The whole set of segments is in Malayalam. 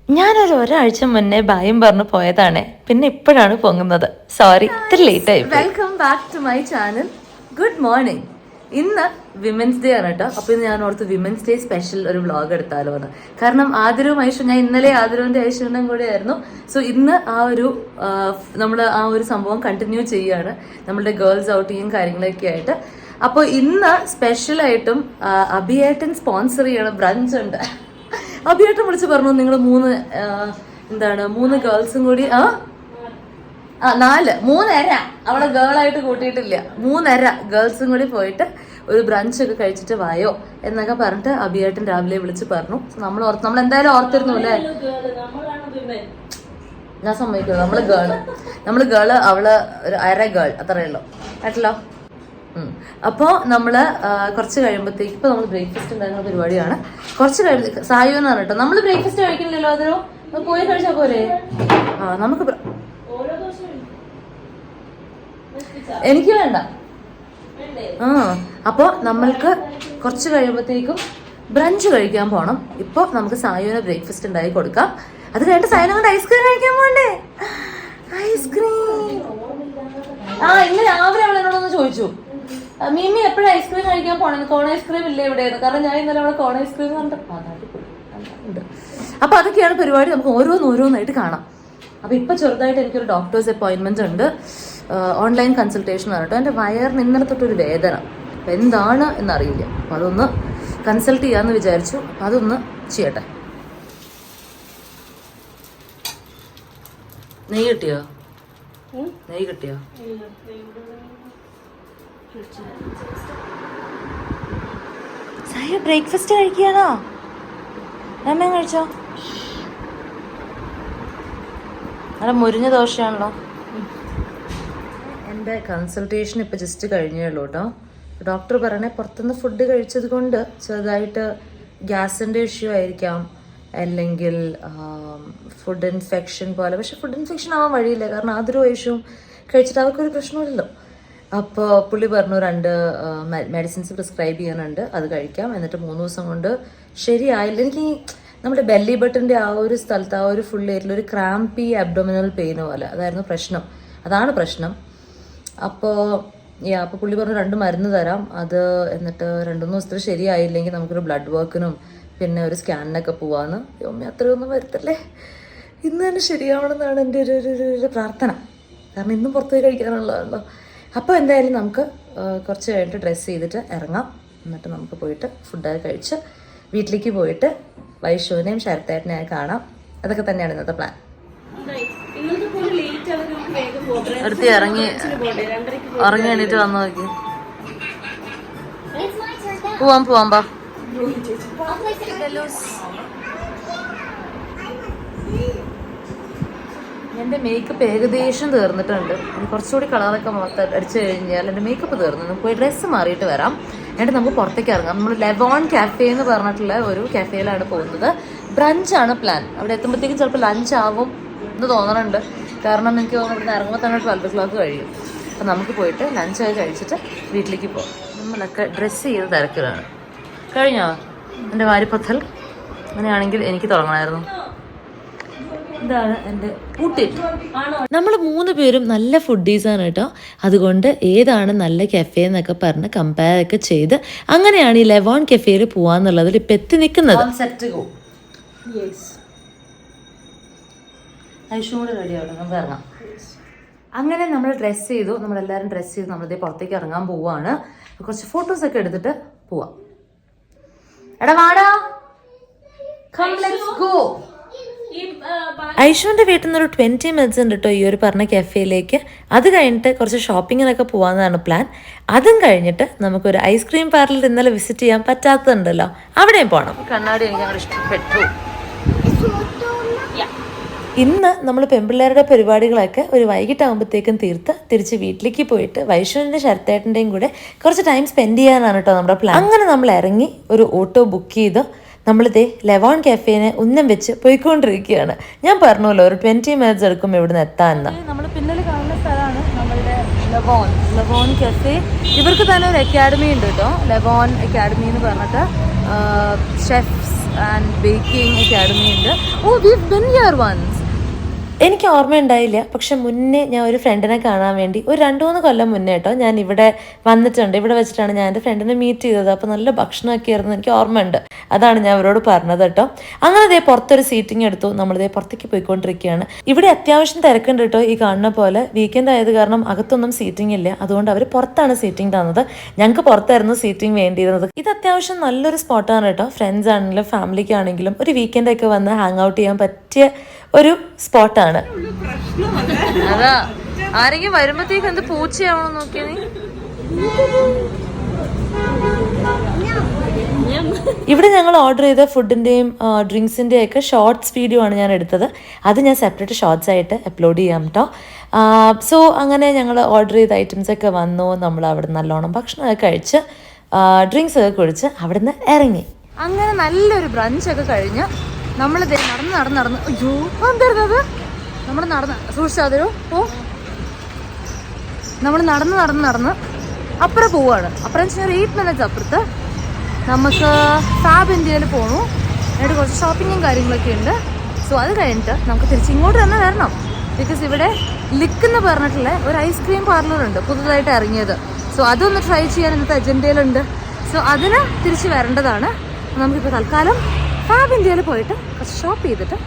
ഒരാഴ്ച മുന്നേ ഭയം പറഞ്ഞു പോയതാണ്, പിന്നെ ഇപ്പോഴാണ് പൊങ്ങുന്നത്. സോറി, ഇത്ര ലേറ്റ് ആയി. Welcome back to my channel. Good morning. ഇന്ന് വിമൻസ് ഡേ ആണ് കേട്ടോ. അപ്പൊ ഇന്ന് ഞാൻ ഓർത്ത് വിമൻസ് ഡേ സ്പെഷ്യൽ ഒരു വ്ളോഗ് എടുത്താലോ എന്ന്. കാരണം ആദരവും ഐശ്വര്യം, ഞാൻ ഇന്നലെ ആദരവിന്റെ ഐശ്വര്യനും കൂടെ ആയിരുന്നു. സോ ഇന്ന് നമ്മൾ ആ ഒരു സംഭവം കണ്ടിന്യൂ ചെയ്യാണ്, നമ്മളുടെ ഗേൾസ് ഔട്ടിങ്ങും കാര്യങ്ങളൊക്കെ ആയിട്ട്. അപ്പോൾ ഇന്ന് സ്പെഷ്യലായിട്ടും അഭിയേട്ടൻ സ്പോൺസർ ചെയ്യണ ബ്രഞ്ച് ഉണ്ട്. അഭിയേട്ടൻ വിളിച്ച് പറഞ്ഞു, നിങ്ങൾ മൂന്ന് ഗേൾസും കൂടി 3:30 അവളെ ഗേളായിട്ട് കൂട്ടിയിട്ടില്ല, 3:30 ഗേൾസും കൂടി പോയിട്ട് ഒരു ബ്രഞ്ച് ഒക്കെ കഴിച്ചിട്ട് വായോ എന്നൊക്കെ പറഞ്ഞിട്ട് അഭിയേട്ടൻ രാവിലെ വിളിച്ച് പറഞ്ഞു. നമ്മൾ എന്തായാലും ഓർത്തിരുന്നു അല്ലേ? ഞാൻ സമ്മതിക്കുന്നു, നമ്മള് ഗേള് അവള് ഒരു അര ഗേൾ, അത്രയേ ഉള്ളൂ കേട്ടല്ലോ. അപ്പോൾ നമ്മള് കുറച്ച് കഴിയുമ്പോഴത്തേക്ക് ഇപ്പൊ നമ്മൾ ബ്രേക്ക്ഫാസ്റ്റ് ഉണ്ടാകുന്ന പരിപാടിയാണ്. കുറച്ച് കഴിയുമ്പോൾ സായുന്ന് പറഞ്ഞിട്ടോ, നമ്മള് ബ്രേക്ക്ഫാസ്റ്റ് കഴിക്കുന്നില്ലല്ലോ, അതിലോ പോയി കഴിച്ചാ പോരെ? നമുക്ക് എനിക്ക് വേണ്ട. അപ്പൊ നമ്മൾക്ക് കുറച്ച് കഴിയുമ്പോഴത്തേക്കും ബ്രഞ്ച് കഴിക്കാൻ പോണം. ഇപ്പൊ നമുക്ക് സായുവിന് ബ്രേക്ക്ഫാസ്റ്റ് ഉണ്ടാക്കി കൊടുക്കാം. അത് കഴിഞ്ഞിട്ട് സായുനെ കൊണ്ട് ഐസ്ക്രീം കഴിക്കാൻ പോണ്ടേ? ഐസ്ക്രീം ഇന്ന് രാവിലെ അവൾ എന്നോടൊന്ന് ചോദിച്ചു, മീമി എപ്പോഴും ഐസ്ക്രീം കഴിക്കാൻ പോണെന്ന്, കോൺ ഐസ്ക്രീം ഇല്ലേ ഇവിടെയെന്ന്. കാരണം ഞാൻ ഇന്നലെ അവിടെ കോൺ ഐസ്ക്രീം ഉണ്ട്. അപ്പൊ അതൊക്കെയാണ് പരിപാടി. നമുക്ക് ഓരോന്നായിട്ട് കാണാം. അപ്പൊ ഇപ്പൊ ചെറുതായിട്ട് എനിക്കൊരു ഡോക്ടേഴ്സ് അപ്പോയിന്റ്മെന്റ് ഉണ്ട്, ഓൺലൈൻ കൺസൾട്ടേഷൻ ആണ് കേട്ടോ. എന്റെ വയറിന് ഇന്നലെ തൊട്ടൊരു വേദന, അപ്പൊ എന്താണ് എന്നറിയില്ല. അപ്പൊ അതൊന്ന് കൺസൾട്ട് ചെയ്യാന്ന് വിചാരിച്ചു. അതൊന്ന് ചെയ്യട്ടെ. നെയ്യ് കിട്ടിയോ? സായ ബ്രേക്ക്ഫാസ്റ്റ് കഴിക്കുകയാണോ? അമ്മ കഴിച്ചോ? നല്ല മുരിഞ്ഞ ദോശയാണല്ലോ. എൻ്റെ കൺസൾട്ടേഷൻ ഇപ്പം ജസ്റ്റ് കഴിഞ്ഞേ ഉള്ളൂ കേട്ടോ. ഡോക്ടർ പറയണേ പുറത്തുനിന്ന് ഫുഡ് കഴിച്ചത് കൊണ്ട് ചെറുതായിട്ട് ഗ്യാസിൻ്റെ ഇഷ്യൂ ആയിരിക്കാം, അല്ലെങ്കിൽ ഫുഡ് ഇൻഫെക്ഷൻ പോലെ. പക്ഷെ ഫുഡ് ഇൻഫെക്ഷൻ ആവാൻ വഴിയില്ല, കാരണം അതൊരു ഇഷ്യൂവും കഴിച്ചിട്ട് അവർക്കൊരു പ്രശ്നമില്ലല്ലോ. അപ്പോൾ പുള്ളി പറഞ്ഞു 2 മെഡിസിൻസ് പ്രിസ്ക്രൈബ് ചെയ്യാനുണ്ട്, അത് കഴിക്കാം. എന്നിട്ട് 3 ദിവസം കൊണ്ട് ശരിയായില്ല. എനിക്ക് നമ്മുടെ ബെല്ലി ബട്ടൻ്റെ ആ ഒരു സ്ഥലത്ത്, ആ ഒരു ഫുൾ ഏരിയയിൽ ഒരു ക്രാമ്പി അബ്ഡോമിനൽ പെയിൻ പോലെ, അതാണ് പ്രശ്നം. അപ്പോൾ പുള്ളി പറഞ്ഞു 2 മരുന്ന് തരാം, അത് എന്നിട്ട് 2-3 ദിവസത്തിൽ ശരിയായില്ലെങ്കിൽ നമുക്കൊരു ബ്ലഡ് വർക്കിനും പിന്നെ ഒരു സ്കാനിനൊക്കെ പോവാന്ന്. അമ്മ അത്രയൊന്നും വരുത്തല്ലേ, ഇന്ന് തന്നെ ശരിയാവണമെന്നാണ് എൻ്റെ ഒരു പ്രാർത്ഥന. കാരണം ഇന്നും പുറത്തുപോയി കഴിക്കാനുള്ളതാണല്ലോ. അപ്പോൾ എന്തായാലും നമുക്ക് കുറച്ച് കഴിഞ്ഞിട്ട് ഡ്രസ്സ് ചെയ്തിട്ട് ഇറങ്ങാം. എന്നിട്ട് നമുക്ക് പോയിട്ട് ഫുഡൊക്കെ കഴിച്ച് വീട്ടിലേക്ക് പോയിട്ട് വൈഷുവിനെയും ശരത്തേട്ടനെയും കാണാം. അതൊക്കെ തന്നെയാണ് ഇന്നത്തെ പ്ലാൻ. അടുത്ത് ഇറങ്ങി എണീറ്റ് വന്നു നോക്കി. പോവാം ബാ. എൻ്റെ മേക്കപ്പ് ഏകദേശം തീർന്നിട്ടുണ്ട്. കുറച്ചുകൂടി കളറൊക്കെ അടിച്ചു കഴിഞ്ഞാൽ എൻ്റെ മേക്കപ്പ് തീർന്നു. നമുക്ക് പോയി ഡ്രസ്സ് മാറിയിട്ട് വരാം. എന്നിട്ട് നമുക്ക് പുറത്തേക്ക് ഇറങ്ങാം. നമ്മൾ ലെവോൺ കാഫേ എന്ന് പറഞ്ഞിട്ടുള്ള ഒരു കാഫേയിലാണ് പോകുന്നത്. ബ്രഞ്ചാണ് പ്ലാൻ. അവിടെ എത്തുമ്പോഴത്തേക്കും ചിലപ്പോൾ ലഞ്ച് ആവും എന്ന് തോന്നണുണ്ട്. കാരണം എനിക്ക് തോന്നുന്നു ഇവിടുന്ന് ഇറങ്ങുമ്പോൾ തന്നെ 12 o'clock കഴിയും. അപ്പം നമുക്ക് പോയിട്ട് ലഞ്ചൊക്കെ കഴിച്ചിട്ട് വീട്ടിലേക്ക് പോകാം. നമ്മളൊക്കെ ഡ്രസ്സ് ചെയ്ത് തിരക്കിലാണ്. കഴിഞ്ഞോ എൻ്റെ വാരിപ്പത്തൽ? അങ്ങനെയാണെങ്കിൽ എനിക്ക് തുടങ്ങണമായിരുന്നു. ഇതാണ് എൻ്റെ ഊട്ടി. നമ്മൾ 3 പേരും നല്ല ഫുഡീസാണ് കേട്ടോ. അതുകൊണ്ട് ഏതാണ് നല്ല കഫേ എന്നൊക്കെ പറഞ്ഞ് കമ്പയർ ഒക്കെ ചെയ്ത് അങ്ങനെയാണ് ഈ ലെവോൺ കഫേയിൽ പോവാന്നുള്ളതിൽ ഇപ്പം എത്തി നിൽക്കുന്നത്. അങ്ങനെ നമ്മൾ ഡ്രസ്സ് ചെയ്തു, നമ്മളെല്ലാവരും ഡ്രസ്സ് ചെയ്ത് നമ്മളിതേ പുറത്തേക്ക് ഇറങ്ങാൻ പോവാണ്. കുറച്ച് ഫോട്ടോസൊക്കെ എടുത്തിട്ട് പോവാം. എടാ വാടാ, കം ലെറ്റ്സ് ഗോ. ഐഷുവിൻ്റെ വീട്ടിൽ നിന്നൊരു 20 minutes ഉണ്ട് കേട്ടോ ഈ ഒരു പറഞ്ഞ കഫേയിലേക്ക്. അത് കഴിഞ്ഞിട്ട് കുറച്ച് ഷോപ്പിങ്ങിനൊക്കെ പോകാമെന്നാണ് പ്ലാൻ. അതും കഴിഞ്ഞിട്ട് നമുക്കൊരു ഐസ്ക്രീം പാർലർ ഇന്നലെ വിസിറ്റ് ചെയ്യാൻ പറ്റാത്തതുണ്ടല്ലോ, അവിടെയും പോകണം. കണ്ണാടി എനിക്ക് അങ്ങനെ ഇഷ്ടപ്പെട്ടു. ഇന്ന് നമ്മൾ പെൺപിള്ളേരുടെ പരിപാടികളൊക്കെ ഒരു വൈകിട്ടാകുമ്പോഴത്തേക്കും തീർത്ത് തിരിച്ച് വീട്ടിലേക്ക് പോയിട്ട് വൈഷ്ണവിൻ്റെ ശരത്തേട്ടൻ്റെയും കൂടെ കുറച്ച് ടൈം സ്പെൻഡ് ചെയ്യാനാണ് കേട്ടോ നമ്മുടെ പ്ലാൻ. അങ്ങനെ നമ്മൾ ഇറങ്ങി ഒരു ഓട്ടോ ബുക്ക് ചെയ്ത് നമ്മളിതേ ലെവോൺ കഫേനെ ഉന്നം വെച്ച് പോയിക്കൊണ്ടിരിക്കുകയാണ്. ഞാൻ പറഞ്ഞല്ലോ ഒരു 20 minutes എടുക്കും ഇവിടുന്ന് എത്താൻ. നമ്മൾ പിന്നിൽ കാണുന്ന സ്ഥലമാണ് നമ്മളുടെ ലെവോൺ കഫേ. ഇവർക്ക് തന്നെ ഒരു അക്കാഡമി ഉണ്ട് കേട്ടോ, ലെവോൺ അക്കാഡമി എന്ന് പറഞ്ഞിട്ട്. ഷെഫ്സ് ആൻഡ് ബേക്കിംഗ് അക്കാഡമി ഉണ്ട്. ഓ, we have been here once. എനിക്ക് ഓർമ്മയുണ്ടായില്ല, പക്ഷെ മുന്നേ ഞാൻ ഒരു ഫ്രണ്ടിനെ കാണാൻ വേണ്ടി ഒരു 2-3 കൊല്ലം മുന്നേ കേട്ടോ ഞാൻ ഇവിടെ വന്നിട്ടുണ്ട്. ഇവിടെ വെച്ചിട്ടാണ് ഞാൻ എൻ്റെ ഫ്രണ്ടിനെ മീറ്റ് ചെയ്തത്. അപ്പോൾ നല്ല ഭക്ഷണമൊക്കെ ആയിരുന്നു, എനിക്ക് ഓർമ്മയുണ്ട്. അതാണ് ഞാൻ അവരോട് പറഞ്ഞത് കേട്ടോ. അങ്ങനെ ദേ പുറത്തൊരു സീറ്റിംഗ് എടുത്തു. നമ്മളിതേ പുറത്തേക്ക് പോയിക്കൊണ്ടിരിക്കുകയാണ്. ഇവിടെ അത്യാവശ്യം തിരക്കുണ്ട് കേട്ടോ. ഈ കാണുന്ന പോലെ വീക്കെൻഡ് ആയത് കാരണം അകത്തൊന്നും സീറ്റിംഗ് ഇല്ല. അതുകൊണ്ട് അവർ പുറത്താണ് സീറ്റിംഗ് തന്നത്. ഞങ്ങൾക്ക് പുറത്തായിരുന്നു സീറ്റിംഗ് വേണ്ടിയിരുന്നത്. ഇത് അത്യാവശ്യം നല്ലൊരു സ്പോട്ടാണ് കേട്ടോ. ഫ്രണ്ട്സ് ആണെങ്കിലും ഫാമിലിക്കാണെങ്കിലും ഒരു വീക്കെൻഡൊക്കെ വന്ന് ഹാങ് ഔട്ട് ചെയ്യാൻ പറ്റിയ ഒരു സ്പോട്ടാണ്. അതാ, ആരെങ്കിലും വരുമ്പോഴത്തേക്ക് എന്ത് പൂച്ചയാവണം നോക്കിയാ നീ. ഇവിടെ ഞങ്ങൾ ഓർഡർ ചെയ്ത ഫുഡിൻ്റെയും ഡ്രിങ്ക്സിൻ്റെയും ഒക്കെ ഷോർട്സ് വീഡിയോ ആണ് ഞാൻ എടുത്തത്. അത് ഞാൻ സെപ്പറേറ്റ് ഷോർട്സ് ആയിട്ട് അപ്ലോഡ് ചെയ്യാം കേട്ടോ. സോ അങ്ങനെ ഞങ്ങൾ ഓർഡർ ചെയ്ത ഐറ്റംസ് ഒക്കെ വന്നു. നമ്മൾ അവിടെ നല്ലോണം ഭക്ഷണമൊക്കെ കഴിച്ച് ഡ്രിങ്ക്സ് ഒക്കെ കുടിച്ച് അവിടെ നിന്ന് ഇറങ്ങി. അങ്ങനെ നല്ലൊരു ബ്രഞ്ചൊക്കെ കഴിഞ്ഞ് നമ്മൾ നടന്ന് അയ്യോ എന്തായിരുന്നത്, നമ്മൾ സൂക്ഷിച്ചാതൊരു നമ്മൾ നടന്ന് അപ്പുറം പോവാണ്. അപ്പുറം വെച്ചാൽ ഒരു 8 minutes അപ്പുറത്ത് നമുക്ക് ഫാബ് ഇന്ത്യയിൽ പോകണു. എന്നിട്ട് കുറച്ച് ഷോപ്പിങ്ങും കാര്യങ്ങളൊക്കെ ഉണ്ട്. സോ അത് കഴിഞ്ഞിട്ട് നമുക്ക് തിരിച്ചിങ്ങോട്ട് തന്നെ വരണം. ബിക്കോസ് ഇവിടെ ലിക്ക് എന്ന് പറഞ്ഞിട്ടുള്ള ഒരു ഐസ്ക്രീം പാർലറുണ്ട് പുതുതായിട്ട് ഇറങ്ങിയത്. സോ അതൊന്ന് ട്രൈ ചെയ്യാൻ ഇന്നത്തെ അജണ്ടയിലുണ്ട്. സോ അതിന് തിരിച്ച് വരേണ്ടതാണ്. നമുക്കിപ്പോൾ തൽക്കാലം ഫാബ് ഇന്ത്യയിൽ പോയിട്ട് കുറച്ച് ഷോപ്പ് ചെയ്തിട്ട്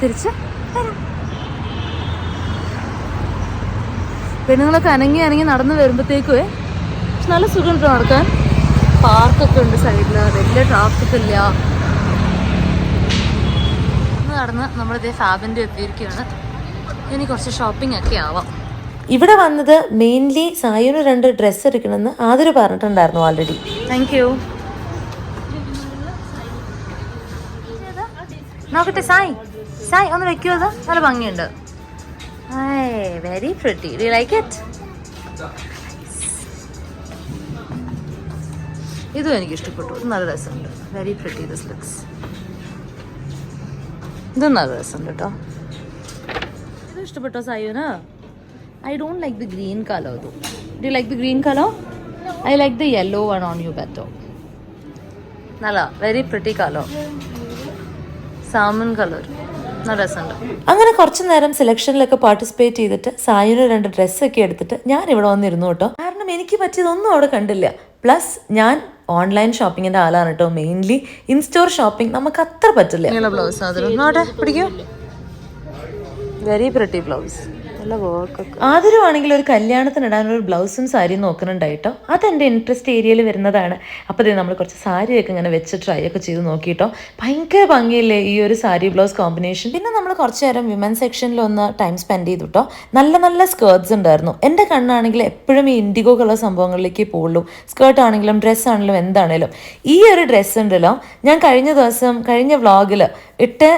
തിരിച്ച് വരാം. പെണ്ണുങ്ങളൊക്കെ അനങ്ങി നടന്ന് വരുമ്പോഴത്തേക്കുവേ നല്ല സുഖമുണ്ട് നടക്കാൻ. പാർക്കൊക്കെ ഉണ്ട് സൈഡിൽ, വലിയ ട്രാഫിക് ഇല്ല. നടന്ന് നമ്മളിതേ ഫാബിൻ്റെ എത്തിയിരിക്കുകയാണ്. ഇനി കുറച്ച് ഷോപ്പിംഗ് ഒക്കെ ആവാം. ഇവിടെ വന്നത് മെയിൻലി സായുന് 2 ഡ്രസ്സ് എടുക്കണമെന്ന് ആദ്യം പറഞ്ഞിട്ടുണ്ടായിരുന്നു ഓൾറെഡി. Thank you. നോക്കട്ടെ സായ് ഒന്ന് വെക്കുമോ? അത് നല്ല ഭംഗിയുണ്ട്. Very pretty. Do you like it? ഇതും എനിക്ക് ഇഷ്ടപ്പെട്ടു. നല്ല രസമുണ്ട്. Very pretty this looks. ഇതും നല്ല രസമുണ്ട് കേട്ടോ. ഇതും ഇഷ്ടപ്പെട്ടോ സായുന്? I don't like the green color though. Do you like the green color? I like the yellow one on you better. Nalla, very pretty color. Salmon color. നല്ല രസമുണ്ട്. അങ്ങനെ കുറച്ച് നേരം സെലക്ഷനിലൊക്കെ പാർട്ടിസിപ്പേറ്റ് ചെയ്തിട്ട് സായുന് 2 ഡ്രസ്സൊക്കെ എടുത്തിട്ട് ഞാൻ ഇവിടെ വന്നിരുന്നു കേട്ടോ. കാരണം എനിക്ക് പറ്റിയതൊന്നും അവിടെ കണ്ടില്ല. പ്ലസ് ഞാൻ ഓൺലൈൻ ഷോപ്പിങ്ങിന്റെ ആളാണ് കേട്ടോ. മെയിൻലി ഇൻസ്റ്റോർ ഷോപ്പിംഗ് നമുക്ക് അത്ര പറ്റില്ല. ബ്ലൗസ് പിടിക്കൂ. Very pretty blouse. ആദരവാണെങ്കിൽ ഒരു കല്യാണത്തിന് ഇടാനൊരു ബ്ലൗസും സാരിയും നോക്കുന്നുണ്ടായിട്ടോ. അതെൻ്റെ ഇൻട്രസ്റ്റ് ഏരിയയിൽ വരുന്നതാണ്. അപ്പോൾ നമ്മൾ കുറച്ച് സാരിയൊക്കെ ഇങ്ങനെ വെച്ച് ട്രൈ ഒക്കെ ചെയ്ത് നോക്കിയിട്ടോ. ഭയങ്കര ഭംഗിയില്ലേ ഈ ഒരു സാരി ബ്ലൗസ് കോമ്പിനേഷൻ. പിന്നെ നമ്മൾ കുറച്ച് നേരം വിമൻ സെക്ഷനിൽ ഒന്ന് ടൈം സ്പെൻഡ് ചെയ്തു കേട്ടോ. നല്ല സ്കേർട്സ് ഉണ്ടായിരുന്നു. എൻ്റെ കണ്ണാണെങ്കിൽ എപ്പോഴും ഈ ഇൻഡിഗോ കളർ സംഭവങ്ങളിലേക്ക് പോകുള്ളൂ. സ്കേർട്ട് ആണെങ്കിലും ഡ്രസ്സ് ആണെങ്കിലും എന്താണേലും. ഈ ഒരു ഡ്രസ്സ് ഉണ്ടല്ലോ, ഞാൻ കഴിഞ്ഞ വ്ളോഗിൽ ഇട്ട്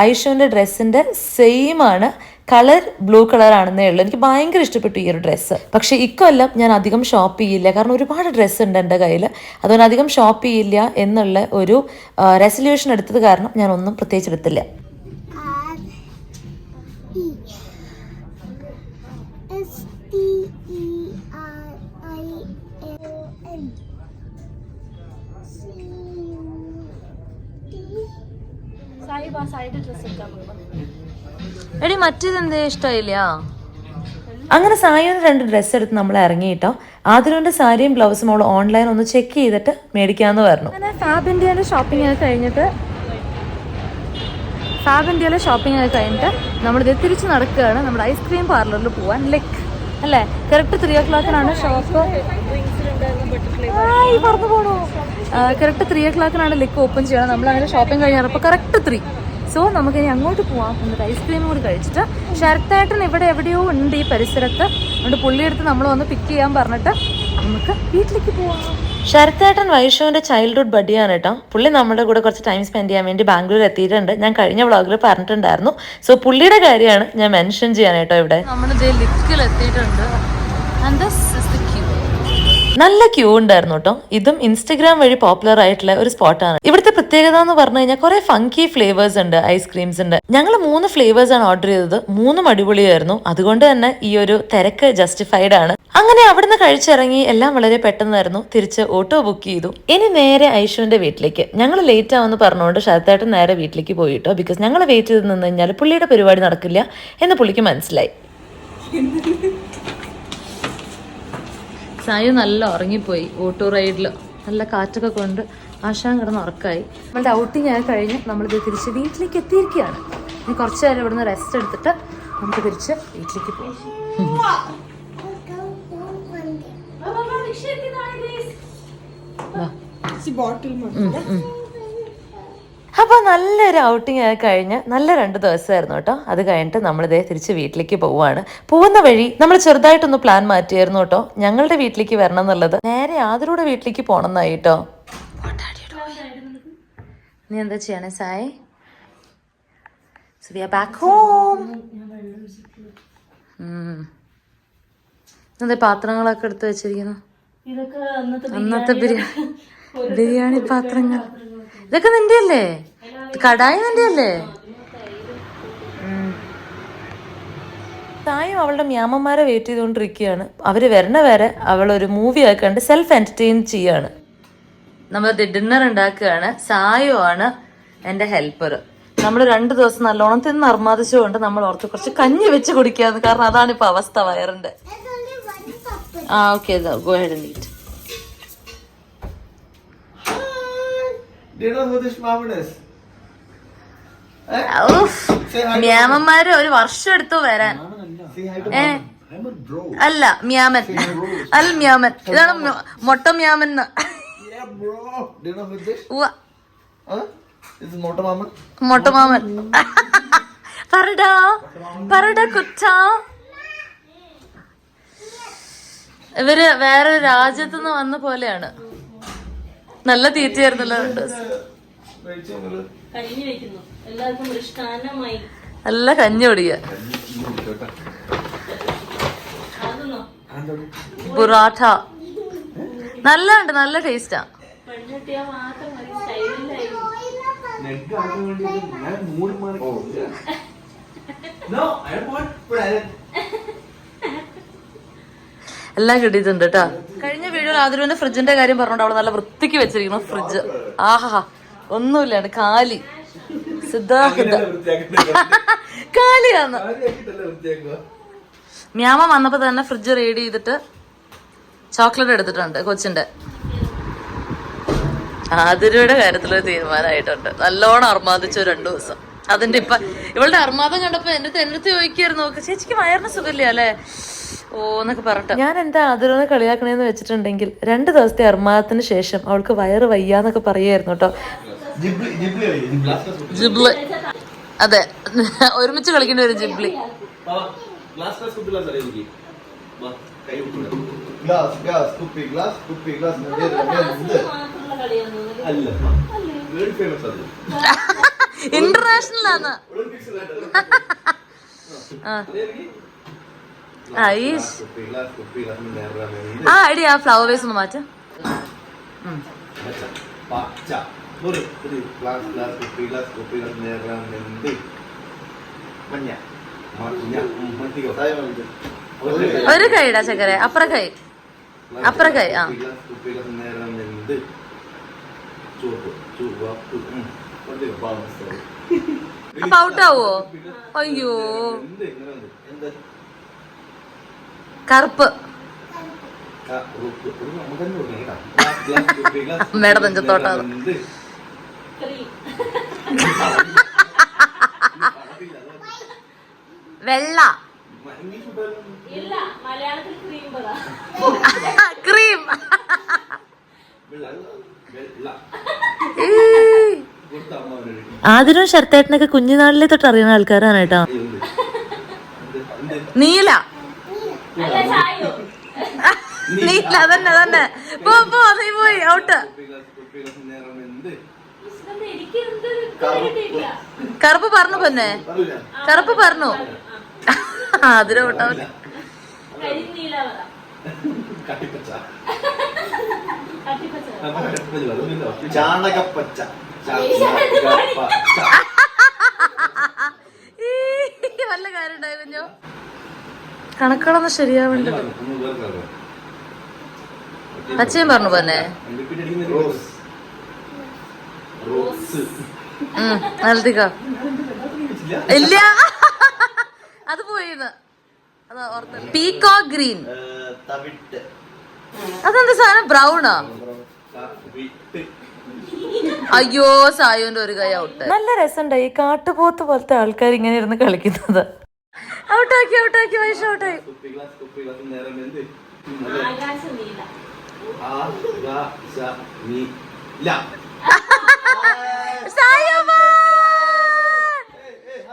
ഐഷുവിൻ്റെ ഡ്രസ്സിൻ്റെ സെയിം ആണ്. കളർ ബ്ലൂ കളറാണെന്നേ ഉള്ളൂ. എനിക്ക് ഭയങ്കര ഇഷ്ടപ്പെട്ടു ഈ ഒരു ഡ്രസ്സ്. പക്ഷേ ഇക്കൊല്ലം ഞാൻ അധികം ഷോപ്പ് ചെയ്യില്ല. കാരണം ഒരുപാട് ഡ്രസ്സ് ഉണ്ട് എൻ്റെ കയ്യിൽ. അതുകൊണ്ട് അധികം ഷോപ്പ് ചെയ്യില്ല എന്നുള്ള ഒരു റെസൊല്യൂഷൻ എടുത്തത് കാരണം ഞാൻ ഒന്നും പ്രത്യേകിച്ച് എടുത്തില്ല. എടി മറ്റേതെന്തേ ഇഷ്ടമായില്ല. അങ്ങനെ സായുന് 2 ഡ്രസ്സ് എടുത്ത് നമ്മൾ ഇറങ്ങിയിട്ടോ. ആദ്യൻ്റെ സാരിയും ബ്ലൗസും അവൾ ഓൺലൈൻ ഒന്ന് ചെക്ക് ചെയ്തിട്ട് മേടിക്കാമെന്ന് പറഞ്ഞു. അങ്ങനെ ഫാബ് ഇന്ത്യയിലെ ഷോപ്പിംഗ് ഒക്കെ കഴിഞ്ഞിട്ട് നമ്മളിത് തിരിച്ച് നടക്കുകയാണ്. നമ്മുടെ ഐസ്ക്രീം പാർലറിൽ പോവാൻ. ലൈക്ക് അല്ലേ, കറക്റ്റ് 3 o'clock ഷോപ്പ് പറഞ്ഞു പോണു. കറക്റ്റ് 3 o'clock ലിക്ക് ഓപ്പൺ ചെയ്യണം. നമ്മളങ്ങനെ ഷോപ്പിംഗ് കഴിഞ്ഞപ്പോൾ കറക്റ്റ് 3. സോ നമുക്കിനി അങ്ങോട്ട് പോവാം. എന്നിട്ട് ഐസ്ക്രീം കൂടി കഴിച്ചിട്ട് ശരത്തേട്ടൻ ഇവിടെ എവിടെയോ ഉണ്ട് ഈ പരിസരത്ത്. അതുകൊണ്ട് പുള്ളിയെടുത്ത് നമ്മൾ വന്ന് പിക്ക് ചെയ്യാൻ പറഞ്ഞിട്ട് നമുക്ക് വീട്ടിലേക്ക് പോവാം. ശരത്തേട്ടൻ വൈഷുവിൻ്റെ ചൈൽഡ്ഹുഡ് ബഡിയാണ് കേട്ടോ. പുള്ളി നമ്മുടെ കൂടെ കുറച്ച് ടൈം സ്പെൻഡ് ചെയ്യാൻ വേണ്ടി ബാംഗ്ലൂർ എത്തിയിട്ടുണ്ട്. ഞാൻ കഴിഞ്ഞ വ്ളോഗിൽ പറഞ്ഞിട്ടുണ്ടായിരുന്നു. സോ പുള്ളിയുടെ കാര്യമാണ് ഞാൻ മെൻഷൻ ചെയ്യാൻ കേട്ടോ. ഇവിടെ നമ്മൾ ലിക്കിൽ എത്തിയിട്ടുണ്ട്. നല്ല ക്യൂ ഉണ്ടായിരുന്നു കേട്ടോ. ഇതും ഇൻസ്റ്റഗ്രാം വഴി പോപ്പുലർ ആയിട്ടുള്ള ഒരു സ്പോട്ടാണ്. ഇവിടുത്തെ പ്രത്യേകത എന്ന് പറഞ്ഞു കഴിഞ്ഞാൽ കുറെ ഫങ്കി ഫ്ലേവേഴ്സ് ഉണ്ട്, ഐസ്ക്രീംസ് ഉണ്ട്. ഞങ്ങൾ 3 ഫ്ലേവേഴ്സ് ആണ് ഓർഡർ ചെയ്തത്. 3 അടിപൊളിയായിരുന്നു. അതുകൊണ്ട് തന്നെ ഈ ഒരു തിരക്ക് ജസ്റ്റിഫൈഡ് ആണ്. അങ്ങനെ അവിടുന്ന് കഴിച്ചിറങ്ങി എല്ലാം വളരെ പെട്ടെന്നായിരുന്നു. തിരിച്ച് ഓട്ടോ ബുക്ക് ചെയ്തു. ഇനി നേരെ ഐഷുവിന്റെ വീട്ടിലേക്ക്. ഞങ്ങൾ ലേറ്റ് ആവുമെന്ന് പറഞ്ഞുകൊണ്ട് ശരത്തേട്ടൻ നേരെ വീട്ടിലേക്ക് പോയിട്ടോ. ബിക്കോസ് ഞങ്ങൾ വെയിറ്റ് ചെയ്ത് നിന്ന് കഴിഞ്ഞാൽ പുള്ളിയുടെ പരിപാടി നടക്കില്ല എന്ന് പുള്ളിക്ക് മനസ്സിലായി. സായു നല്ല ഉറങ്ങിപ്പോയി. ഓട്ടോ റൈഡിൽ നല്ല കാറ്റൊക്കെ കൊണ്ട് ആശാൻ കിടന്ന് ഉറക്കമായി. നമ്മളുടെ ഔട്ടിങ് ആയി കഴിഞ്ഞ് നമ്മളിത് തിരിച്ച് വീട്ടിലേക്ക് എത്തിയിരിക്കുകയാണ്. ഇനി കുറച്ച് നേരം ഇവിടുന്ന് റെസ്റ്റ് എടുത്തിട്ട് നമുക്ക് തിരിച്ച് വീട്ടിലേക്ക് പോകാം. അപ്പോൾ നല്ലൊരു ഔട്ടിങ് ആയി കഴിഞ്ഞ് നല്ല 2 ദിവസമായിരുന്നു കേട്ടോ. അത് കഴിഞ്ഞിട്ട് നമ്മളിതേ തിരിച്ച് വീട്ടിലേക്ക് പോവുകയാണ്. പോകുന്ന വഴി നമ്മൾ ചെറുതായിട്ടൊന്ന് പ്ലാൻ മാറ്റിയായിരുന്നു കേട്ടോ. ഞങ്ങളുടെ വീട്ടിലേക്ക് വരണം എന്നുള്ളത് നേരെ ആതിരൂടെ വീട്ടിലേക്ക് പോകണം എന്നായി കേട്ടോ. നീ എന്താ ചെയ്യണേ Sai? So we are back home. അതെ, പാത്രങ്ങളൊക്കെ എടുത്ത് വെച്ചിരിക്കുന്നു. അന്നത്തെ ബിരിയാണി പാത്രങ്ങൾ. ഇതൊക്കെ നിന്റെ അല്ലേ? കടായി നിന്റെ അല്ലേ? സായും അവളുടെ മ്യാമന്മാരെ വെയിറ്റ് ചെയ്തുകൊണ്ടിരിക്കുകയാണ്. അവര് വരണ വരെ അവളൊരു മൂവി ആക്കാണ്ട് സെൽഫ് എന്റർടൈൻ ചെയ്യാണ്. നമ്മൾ ഡിന്നർ ഉണ്ടാക്കുകയാണ്. സായു ആണ് എൻ്റെ ഹെൽപ്പർ. നമ്മൾ 2 ദിവസം നല്ലോണം തിന്ന് അർമാദിച്ചുകൊണ്ട് നമ്മൾ ഓർത്ത് കുറച്ച് കഞ്ഞി വെച്ച് കുടിക്കാന്ന്. കാരണം അതാണ് ഇപ്പൊ അവസ്ഥ വയറിന്റെ. Okay, go head and eat. മ്യാമന്മാര് ഒരു വർഷം എടുത്തു വരാൻ. അല്ല മ്യാമൻ, അൽ മ്യാമൻ. ഇതാണ് മൊട്ട മ്യാമൻ. മൊട്ടമാമൻ പറടാ പറടാ കുറ്റ. ഇവര് വേറൊരു രാജ്യത്തുനിന്ന് വന്ന പോലെയാണ്. നല്ല തീറ്റയായിരുന്നല്ലോ. നല്ല കഞ്ഞി ഒടിയ പൊറാട്ട നല്ല ഉണ്ട്, നല്ല ടേസ്റ്റാ. എല്ലാം കിട്ടിയിട്ടുണ്ട് കേട്ടോ. കഴിഞ്ഞ വീഡിയോയിൽ ആതിരുവിന്റെ ഫ്രിഡ്ജിന്റെ കാര്യം പറഞ്ഞോണ്ട് അവള് നല്ല വൃത്തിക്ക് വെച്ചിരിക്കണം ഫ്രിഡ്ജ്. ആഹാ, ഒന്നുമില്ലാണ്, കാലി. സിദ്ധാർത്ഥ കാലിയാന്ന്. മ്യാമ വന്നപ്പോ തന്നെ ഫ്രിഡ്ജ് റെഡി ചെയ്തിട്ട് ചോക്ലേറ്റ് എടുത്തിട്ടുണ്ട് കൊച്ചിന്റെ. ആതിരയുടെ കാര്യത്തിലൊരു തീരുമാനമായിട്ടുണ്ട്. നല്ലോണം അർമാദിച്ചു 2 ദിവസം. അതിന്റെ ഇവളുടെ അർമാദം കണ്ടപ്പോ എന്റെ അടുത്ത് ചോദിക്കായിരുന്നു, ചേച്ചിക്ക് വയറിന് സുഖമില്ല അല്ലേ എന്നൊക്കെ പറഞ്ഞിട്ട്. ഞാൻ എന്താ ആതിരനെ കളിയാക്കണേന്ന് വെച്ചിട്ടുണ്ടെങ്കിൽ 2 ദിവസത്തെ അർമാദത്തിന് ശേഷം അവൾക്ക് വയറ് വയ്യാന്നൊക്കെ പറയായിരുന്നു കേട്ടോ. ജിബ്ലി, അതെ, ഒരുമിച്ച് കളിക്കേണ്ടി വരും ജിബ്ലി. ഇന്റർനാഷണൽ ആണ്. എടി ആ ഫ്ലവർ വേസ് ഒന്ന് മാറ്റ. ഒരു കൈടാ ചക്കര, അപ്പുറ കൈ. ആ അപ്പൊ ഔട്ടാവോ? അയ്യോ, കറുപ്പ് അമ്മയുടെ നെഞ്ചത്തോട്ടാ. വെള്ള ക്രീം. ആതിരും ശരത്തേട്ടനൊക്കെ കുഞ്ഞുനാളിലെ തൊട്ട് അറിയുന്ന ആൾക്കാരാണ് കേട്ടോ. നീല നീല അതന്നെ അതന്നെ. പോ നീ പോയി ഔട്ട്. കറുപ്പ് പറഞ്ഞു പൊന്നെ, കറുപ്പ് പറഞ്ഞു. അതിന് വിട്ടാവില്ല. ചാണകപ്പച്ച വല്ല കാര്യം ഉണ്ടായി കുഞ്ഞോ? കണക്കുകളൊന്നും ശരിയാവണ്ട. അച്ഛൻ പറഞ്ഞു പോന്നെ നൽതിക ഇല്ല അത് പോയിന്ന്. പീക്കോ ഗ്രീൻ അതെന്താ സാധനം? ബ്രൗണാ? അയ്യോ സായുവിന്റെ ഒരു കൈ ഔട്ട്. നല്ല രസമുണ്ടായി ഈ കാട്ടുപോത്ത് പോലത്തെ ആൾക്കാർ ഇങ്ങനെ ഇരുന്ന് കളിക്കുന്നത്. ഔട്ടാക്കി ഔട്ടാക്കി വൈഷ ഔട്ടായി.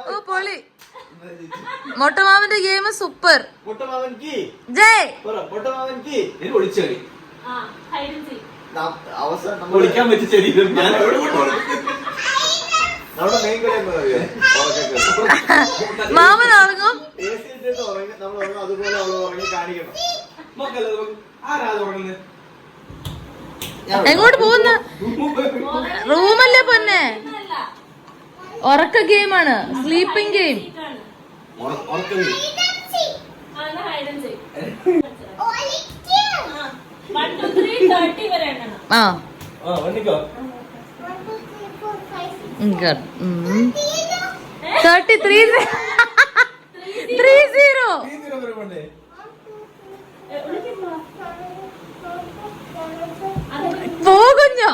ഓ പൊളി. മൊട്ടമാവന്റെ ഗെയിം സൂപ്പർ. ജയ് ഒളിക്കാൻ പറ്റിയ ശരീരം ഞാൻ മാമൻ ഉറങ്ങും. എങ്ങോട്ട് പോകുന്ന? റൂമല്ലേ പൊന്നെ? ഉറക്ക ഗെയിമാണ്, സ്ലീപ്പിംഗ് ഗെയിം. ആ 33 പോകുഞ്ഞോ?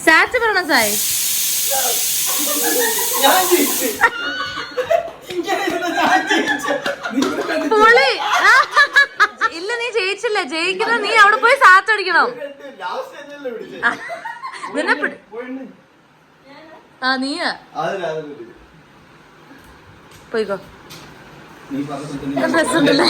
സാറ്റ് പറയണം സായി. പൊളി. ഇല്ല നീ ജയിച്ചില്ല. ജയിക്കുന്ന നീ അവിടെ പോയി സാറ്റ് അടിക്കണം. നിന്നെ ആ നീയാ പോയിക്കോ. രസമുണ്ടല്ലേ?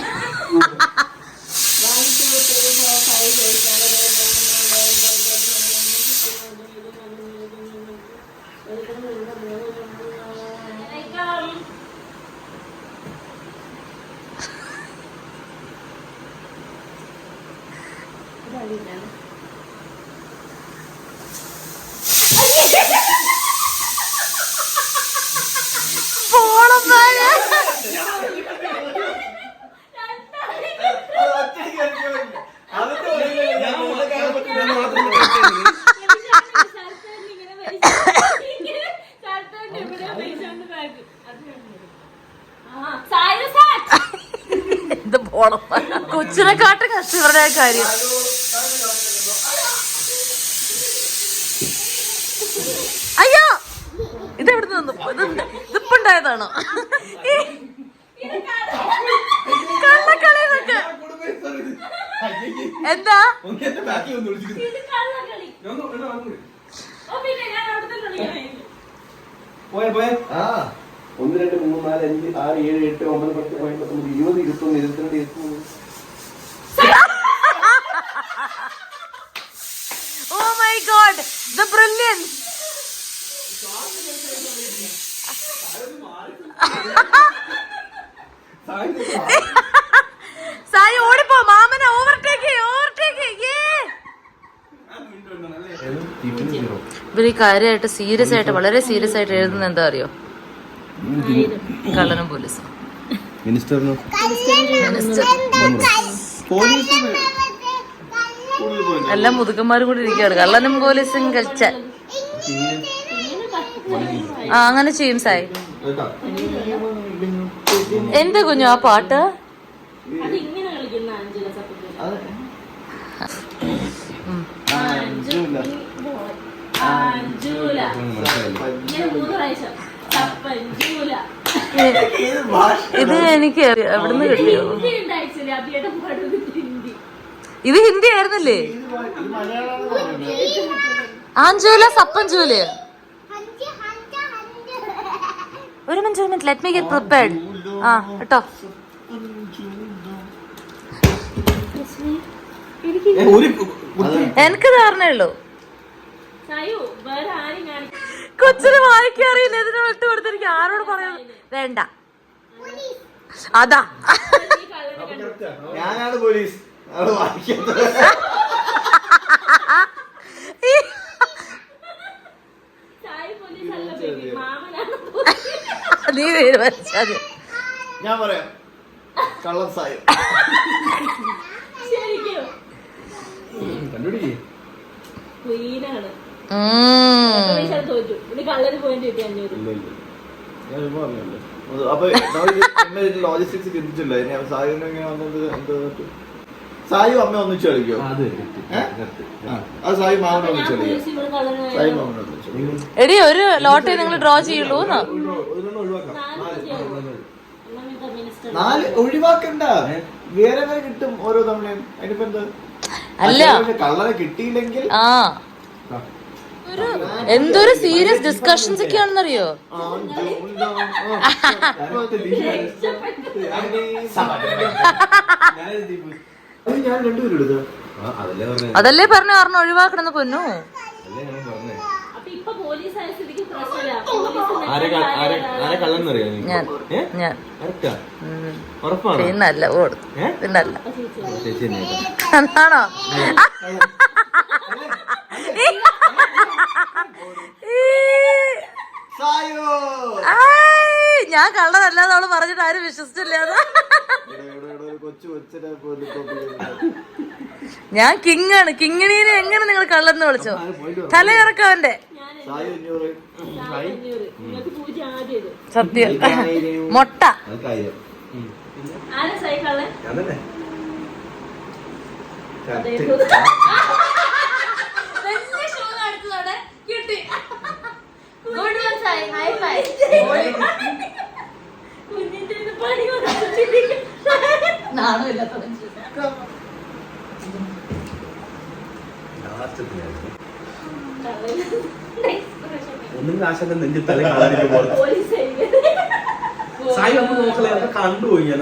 എന്ത് പോണം കൊച്ചിനെക്കാട്ടും കഷ്ടവരുടെ കാര്യം. അയ്യോ ഇതെവിടെ നിന്നു? ഇതിപ്പുണ്ടായതാണോ? കള്ളക്കളിന്നൊക്കെ എന്താ? ഒന്ന് രണ്ട് മൂന്ന് നാല് അഞ്ച് ആറ് ഏഴ് എട്ട് ഒമ്പത് 10 11 20 21 22 23. Oh my God, the brilliance. Sai ഓടിപ്പോ, മാമനെ ഓവർടേക്ക്. ഇവര് ഈ കാര്യമായിട്ട് സീരിയസ് ആയിട്ട് വളരെ സീരിയസ് ആയിട്ട് എഴുതുന്ന എന്താ അറിയോ? കള്ളനും പോലീസും. എല്ലാം മുതുക്കന്മാരും കൂടി ഇരിക്കുകയാണ്. കള്ളനും പോലീസും കളിച്ച അങ്ങനെ ചെയ്യും സായി. എന്താ കുഞ്ഞു ആ പാട്ട്? ഇത് എനിക്ക് എവിടുന്ന് കിട്ടിയോ? ഇത് ഹിന്ദി ആയിരുന്നല്ലേ? ആഞ്ചൂല സപ്പഞ്ചൂല. ഒരു minute let me get prepared. ആ കേട്ടോ. എനിക്ക് ധാരണയുള്ളൂ. കൊച്ചിന് വായിക്കാറിയില്ല, ഇതിനെ വിട്ട് കൊടുത്തിരിക്കും. ആരോട് പറയാ വേണ്ട. അതാ ഞാനാണ് പോലീസ്. നീ തീരുമാനിച്ചത്. ഞാൻ പറയാം കള്ളം സായം. കണ്ടുപിടിക്കേ അപ്പൊ ലോജിസ്റ്റിക്സ് ചിന്തിച്ചില്ല. സായുവിനെ എങ്ങനെ വന്നത്? എന്ത് സായു അമ്മ ഒന്നിച്ച് കളിക്കോ? അത് സായു മാമനെ ഒന്നിച്ച് കളിക്കും. സായു മാമനെ ഒന്നിച്ച് എടി ഒരു ലോട്ടറി നിങ്ങൾ ഡ്രോ ചെയ്യുള്ളൂ. 4 ഒഴിവാക്കണ്ട, വേറെ കിട്ടും ഓരോ തവണയും. അതിനിപ്പോ എന്താ? അല്ല കള്ളനെ കിട്ടിയില്ലെങ്കിൽ എന്തൊരു സീരിയസ് ഡിസ്കഷൻസ് ഒക്കെ ആണെന്നറിയോ? ഞാൻ 2 പേരും എടുത്തു. അതല്ലേ പറഞ്ഞ കാരണം ഒഴിവാക്കണമെന്ന് പൊന്നു. പിന്നല്ല ഓട് പിന്നല്ല എന്നാണോ? ഞാൻ കള്ളതല്ലാതെ അവള് പറഞ്ഞിട്ട് ആരും വിശ്വസിച്ചില്ലാതെ. ഞാൻ കിങ്ങാണ്. കിങ്ങിണീനെ എങ്ങനെ നിങ്ങൾ കള്ളെന്ന് വിളിച്ചോ? തലയിറക്കവന്റെ സത്യം മൊട്ട. ഒന്നും ആശന്റെ നെഞ്ചിൽ തല സായി അമ്മ നോക്കളെ കണ്ടുപോയി. ഞാൻ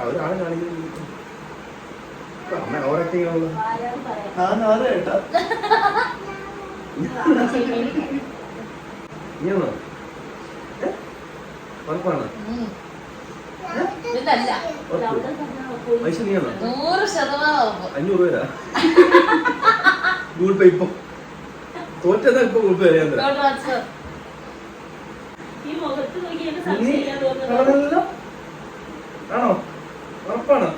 ഒരാളെ കാണിക്കുന്നു. അമ്മ അവരൊക്കെ ഇങ്ങനെയാണോ? ഉറപ്പാണ്? പൈസ നീയാണോ? 500 രൂപ ഗൂഗിൾ പേ. ഇപ്പൊ തോറ്റതാ. ഇപ്പൊ ഗൂഗിൾ പേ അറിയാൻ ആണോ? ഉറപ്പാണ്?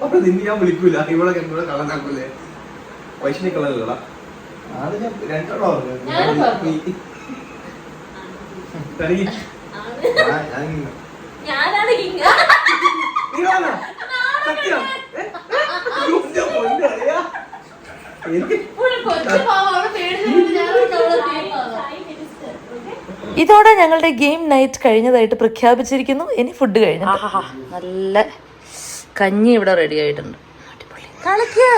അപ്പൊ നിന്നെ ഞാൻ വിളിക്കൂല. ഇവിടെ കള്ളനാക്കൂലേ? വൈഷ്ണി കളറല്ലടാ. ഇതോടെ ഞങ്ങളുടെ ഗെയിം നൈറ്റ് കഴിഞ്ഞതായിട്ട് പ്രഖ്യാപിച്ചിരിക്കുന്നു. ഇനി ഫുഡ് കഴിഞ്ഞു. നല്ല കഞ്ഞി ഇവിടെ റെഡി ആയിട്ടുണ്ട്. കളിക്ക്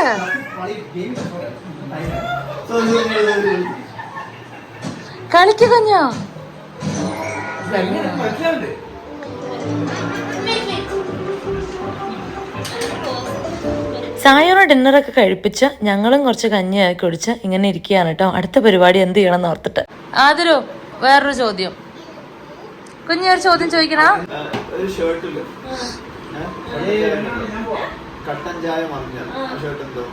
കളിക്ക് കഞ്ഞാ. സായോണ ഡിന്നറൊക്കെ കഴിപ്പിച്ച് ഞങ്ങളും കുറച്ച് കഞ്ഞിയാക്കി കുടിച്ച് ഇങ്ങനെ ഇരിക്കുകയാണ് കേട്ടോ. അടുത്ത പരിപാടി എന്ത് ചെയ്യണം എന്ന് ഓർത്തിട്ട്. ആദരോ വേറൊരു ചോദ്യം. കുഞ്ഞ് ഒരു ചോദ്യം ചോദിക്കണ. ഒരു ഷർട്ടില് കട്ടൻ ചായ മറിഞ്ഞ ഷർട്ട് എന്തോ?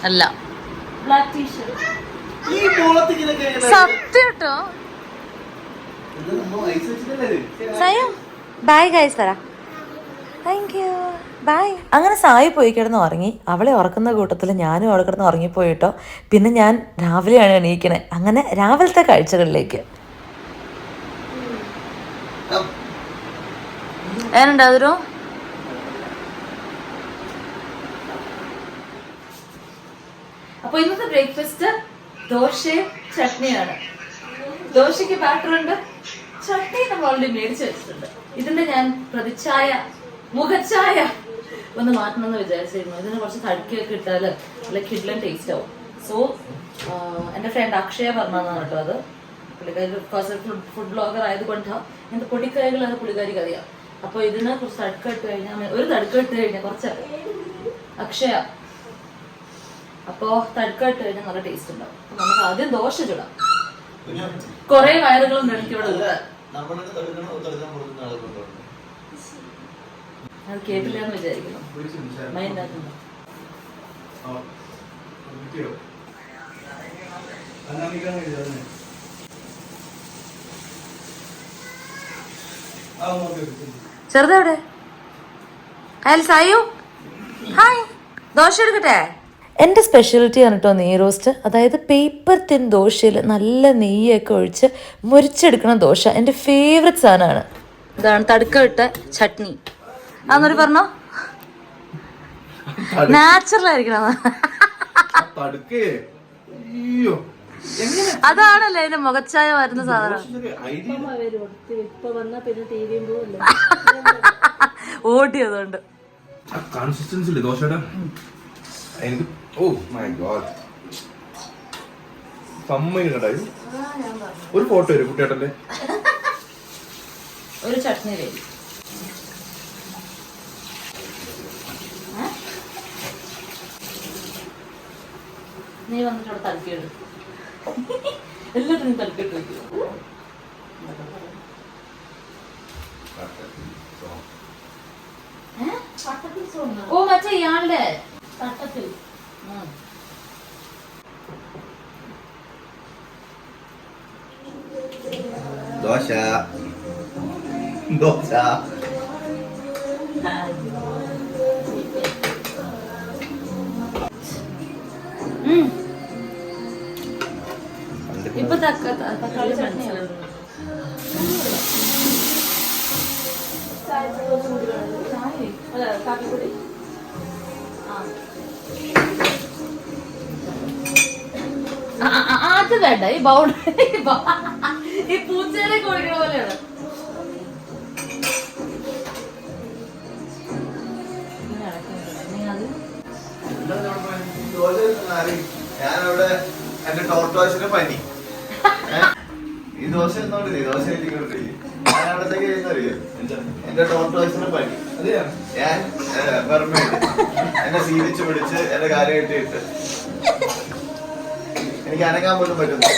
അല്ല സത്യം കേട്ടോ. ബൈ ഗൈസ് പറ. Thank you bye. അങ്ങനെ സായി പോയി കിടന്ന് ഉറങ്ങി. അവളെ ഉറക്കുന്ന കൂട്ടത്തിൽ ഞാനും അവളെ കിടന്ന് ഉറങ്ങിപ്പോയിട്ടോ. പിന്നെ ഞാൻ രാവിലെയാണ് എണീക്കണേ. അങ്ങനെ രാവിലത്തെ കാഴ്ചകളിലേക്ക്. ഏനുണ്ടാതൊരു അപ്പൊ ഇന്നത്തെ ബ്രേക്ക്ഫാസ്റ്റ് ദോശയും ചട്നിയാണ്. ദോശയ്ക്ക് ബാറ്റർ ഉണ്ട്, ചട്നി നമ്മൾ ഓൾറെഡി മേടിച്ചു വെച്ചിട്ടുണ്ട്. ഇതിന്റെ ഞാൻ പ്രതിച്ഛായ മുഖച്ഛായ ഒന്ന് മാറ്റണമെന്ന് വിചാരിച്ചിരുന്നു. ഇതിന് കുറച്ച് തടുക്കിയൊക്കെ ഇട്ടാല് നല്ല കിഡ്ലൻ ടേസ്റ്റ് ആവും. സോ എന്റെ ഫ്രണ്ട് അക്ഷയ പറഞ്ഞതാണ് കേട്ടോ അത്. പുള്ളിക്കാരി ഫുഡ് ബ്ലോഗർ ആയതുകൊണ്ട് ഇങ്ങനത്തെ പൊടിക്കൈകളാണ് പുള്ളിക്കാരിക്ക് അറിയാം. അപ്പൊ ഇതിനെ കുറച്ച് തടുക്കിട്ട് കഴിഞ്ഞാൽ ഒരു തടുക്കിട്ട് കഴിഞ്ഞാൽ കുറച്ച് അക്ഷയ അപ്പൊ തടുക്കിട്ട് കഴിഞ്ഞാൽ നല്ല ടേസ്റ്റ് ഉണ്ടാവും. അപ്പൊ നമുക്ക് ആദ്യം ദോശ ചുടാം. കൊറേ വയറുകളും എനിക്ക് ഇവിടെ ഉള്ളത് അത് കേട്ടില്ല എന്ന് വിചാരിക്കുന്നു. മൈൻഡാക്കുന്നു. ചെറുതെവിടെ? അയാൾ സായു ഹായ്, ദോശ എടുക്കട്ടെ? എൻ്റെ സ്പെഷ്യാലിറ്റി ആണ് കേട്ടോ നെയ് റോസ്റ്റ്. അതായത് പേപ്പർ തിൻ ദോശയിൽ നല്ല നെയ്യൊക്കെ ഒഴിച്ച് മുരിച്ചെടുക്കണ ദോശ എൻ്റെ ഫേവററ്റ് സാധനമാണ്. ഇതാണ് തടുക്ക ഇട്ട ചട്നി. അന്നൊരു പറഞ്ഞോ, നാച്ചുറൽ ആയിരിക്കണം. അതാണല്ലേ അതിന്റെ മുഖച്ചായ വരുന്ന സാധനം. ഓടിയതുകൊണ്ട് കൺസിസ്റ്റൻസി ദോശയുടെ എനിക്ക് ഓ മൈ ഗോഡ് സമ്മതിക്കണ്ടായി. ഒരു ഫോട്ടോ വരും കുട്ടിയേട്ടന്റെ. ഒരു ചട്നി വരും. നീ വന്നിട്ട് അവിടെ തലക്കിടും. എല്ലാത്തിനും തലക്കിട്ട് വയ്ക്കും. ഓ മറ്റേ ഇയാളുടെ തട്ടത്തിൽ ദോശ ദോശ ഇപ്പൊ തക്കാളി ചട്നിയാണ്. കാപ്പിപ്പൊടി അത് വേണ്ട. ഈ ബൗണ്ടറി ഈ പൂച്ചേനെ കുളിക്കണ പോലെയാണ്. ഞാനവിടെ എന്റെ ടോർട്ടോസിന് പനി. ഈ ദോശ എന്നോണ്ടില്ലേ ദോശ ഞാൻ അവിടത്തേക്ക് അറിയോ എന്റെ ടോർട്ടോസിന് പനി. ഞാൻ വെറുമേട് എന്നെ സീരിച്ച് പിടിച്ച് എന്റെ കാര്യം കെട്ടിയിട്ട് എനിക്ക് അനങ്ങാൻ പോലും പറ്റുന്നു.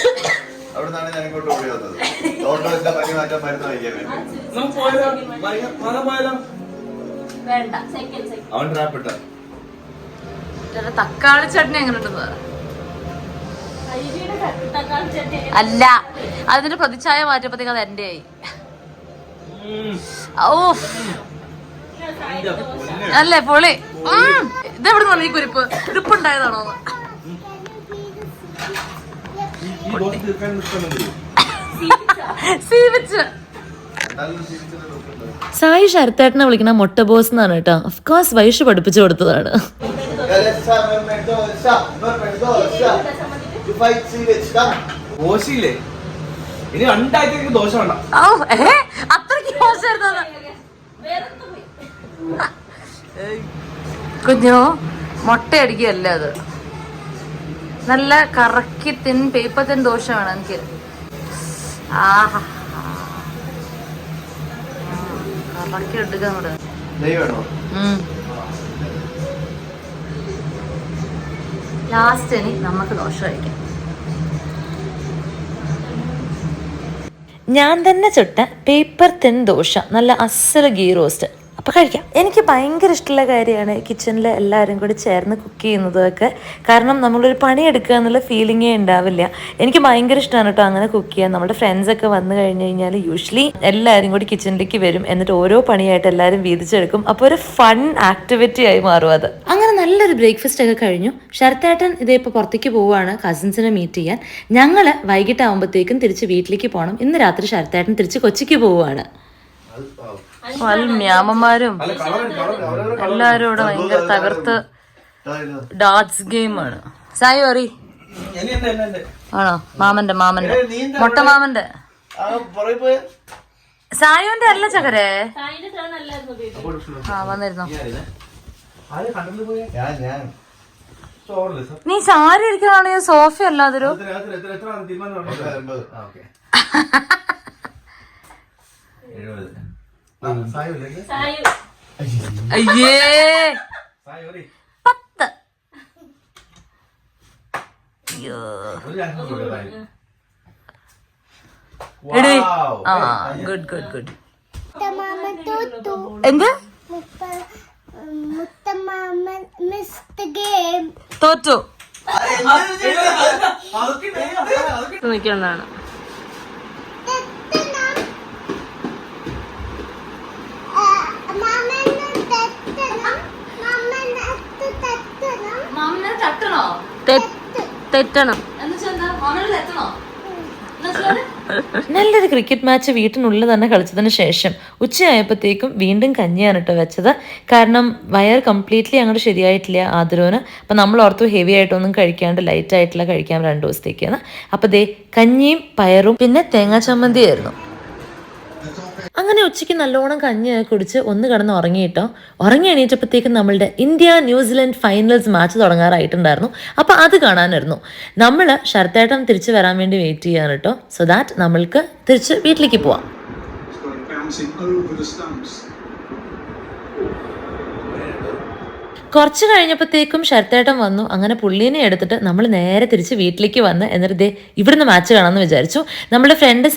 അവിടെ നിന്നാണ് ഞാൻ ഇങ്ങോട്ട് ഓടി വന്നത്. ടോർട്ടോസിന്റെ പനി മാറ്റാൻ മരുന്ന് വയ്ക്കാൻ വേണ്ടി. അവൻ ട്രാപ്പിട്ട തക്കാളി ചട്നി എങ്ങനെയുണ്ടെന്ന് അല്ല, അതിന്റെ പ്രതിച്ഛായ മാറ്റപ്പത്തേക്ക് അത് എന്റെ ആയി. ഓ അല്ലേ പൊളി. ഇതെവിടെ നിന്ന് ഈ കുരിപ്പ് കുരിപ്പുണ്ടായതാണോ? സായി ശരത്തേട്ടനെ വിളിക്കണ മൊട്ട ബോസ് എന്നാണ് കേട്ടോ. ഓഫ്കോഴ്സ് വൈഷ് പഠിപ്പിച്ചു കൊടുത്തതാണ്. ദോശയില്ലേ ഇനി രണ്ടാഴ്ചക്ക് ദോശ വേണ്ട. അത്രക്ക് മോശമായിരുന്നു കുഞ്ഞോ. മുട്ട അടിക്കുകയല്ല അത്, നല്ല കറക്കി തിൻ പേപ്പർ തിൻ ദോശ വേണം എനിക്ക്. ആഹാ കറക്കി എടുക്കുക അങ്ങോട്ട്. ലാസ്റ്റ് ഇനി നമുക്ക് ദോശ കഴിക്കാം. ഞാൻ തന്നെ ചുട്ട പേപ്പർ തിൻ ദോശ, നല്ല അസൽ ഗീ റോസ്റ്റ്. അപ്പോൾ കഴിക്കാം. എനിക്ക് ഭയങ്കര ഇഷ്ടമുള്ള കാര്യമാണ് കിച്ചണിൽ എല്ലാവരും കൂടി ചേർന്ന് കുക്ക് ചെയ്യുന്നതൊക്കെ. കാരണം നമ്മളൊരു പണിയെടുക്കുക എന്നുള്ള ഫീലിങ്ങേ ഉണ്ടാവില്ല. എനിക്ക് ഭയങ്കര ഇഷ്ടമാണ് കേട്ടോ അങ്ങനെ കുക്ക് ചെയ്യാൻ. നമ്മുടെ ഫ്രണ്ട്സൊക്കെ വന്നു കഴിഞ്ഞ് കഴിഞ്ഞാൽ യൂഷ്വലി എല്ലാവരും കൂടി കിച്ചണിലേക്ക് വരും. എന്നിട്ട് ഓരോ പണിയായിട്ട് എല്ലാവരും വീതിച്ചെടുക്കും. അപ്പോൾ ഒരു ഫൺ ആക്ടിവിറ്റി ആയി മാറും അത്. അങ്ങനെ നല്ലൊരു ബ്രേക്ക്ഫാസ്റ്റ് ഒക്കെ കഴിഞ്ഞു. ശരത്തേട്ടൻ ഇതേ ഇപ്പോൾ പുറത്തേക്ക് പോവുകയാണ് കസിൻസിനെ മീറ്റ് ചെയ്യാൻ. ഞങ്ങൾ വൈകിട്ടാകുമ്പോഴത്തേക്കും തിരിച്ച് വീട്ടിലേക്ക് പോകണം. ഇന്ന് രാത്രി ശരത്തേട്ടൻ തിരിച്ച് കൊച്ചിക്ക് പോവുകയാണ്. മ്യാമന്മാരും എല്ലാരും ഇവിടെ ഭയങ്കര തകർത്ത് ഡാർട്സ് ഗെയിമാണ്. സായി അറി ആണോ? മാമന്റെ മൊട്ട മാമന്റെ സായുവിന്റെ അല്ല ചകരേ. ആ വന്നിരുന്നോ? നീ സാരി ഇരിക്കണാണെങ്കിൽ സോഫ അല്ലാതൊരു അയ്യേ 10. എടേ ആ ഗുഡ് ഗുഡ് ഗുഡ്. എന്ത് തോറ്റു നിൽക്കുന്നതാണ്. തെറ്റണം. നല്ലൊരു ക്രിക്കറ്റ് മാച്ച് വീട്ടിനുള്ളിൽ തന്നെ കളിച്ചതിന് ശേഷം ഉച്ചയായപ്പോഴത്തേക്കും വീണ്ടും കഞ്ഞിയാണ് കേട്ടോ വെച്ചത്. കാരണം വയർ കംപ്ലീറ്റ്ലി അങ്ങോട്ട് ശരിയായിട്ടില്ല ആദരവിന്. അപ്പം നമ്മൾ ഓർത്തു ഹെവി ആയിട്ടൊന്നും കഴിക്കാണ്ട് ലൈറ്റ് ആയിട്ടുള്ള കഴിക്കാൻ 2 ദിവസത്തേക്കാണ്. അപ്പം ദേ കഞ്ഞിയും പയറും പിന്നെ തേങ്ങാ ചമ്മന്തിയായിരുന്നു. അങ്ങനെ ഉച്ചയ്ക്ക് നല്ലോണം കഞ്ഞി കുടിച്ച് ഒന്ന് കിടന്ന് ഉറങ്ങിയിട്ടോ. ഉറങ്ങി എണീറ്റപ്പോഴത്തേക്കും നമ്മളുടെ ഇന്ത്യ ന്യൂസിലൻഡ് ഫൈനൽസ് മാച്ച് തുടങ്ങാറായിട്ടുണ്ടായിരുന്നു. അപ്പോൾ അത് കാണാനായിരുന്നു. നമ്മൾ ശരത്തേട്ടൻ തിരിച്ച് വരാൻ വേണ്ടി വെയിറ്റ് ചെയ്യാൻ കേട്ടോ. സോ ദാറ്റ് നമ്മൾക്ക് തിരിച്ച് വീട്ടിലേക്ക് പോവാം. കുറച്ച് കഴിഞ്ഞപ്പോഴത്തേക്കും ശരത്തേട്ടൻ വന്നു. അങ്ങനെ പുള്ളീനെ എടുത്തിട്ട് നമ്മൾ നേരെ തിരിച്ച് വീട്ടിലേക്ക് വന്ന് എന്നിട്ട് ദേ ഇവിടുന്ന് മാച്ച് കാണാമെന്ന് വിചാരിച്ചു. നമ്മുടെ ഫ്രണ്ട്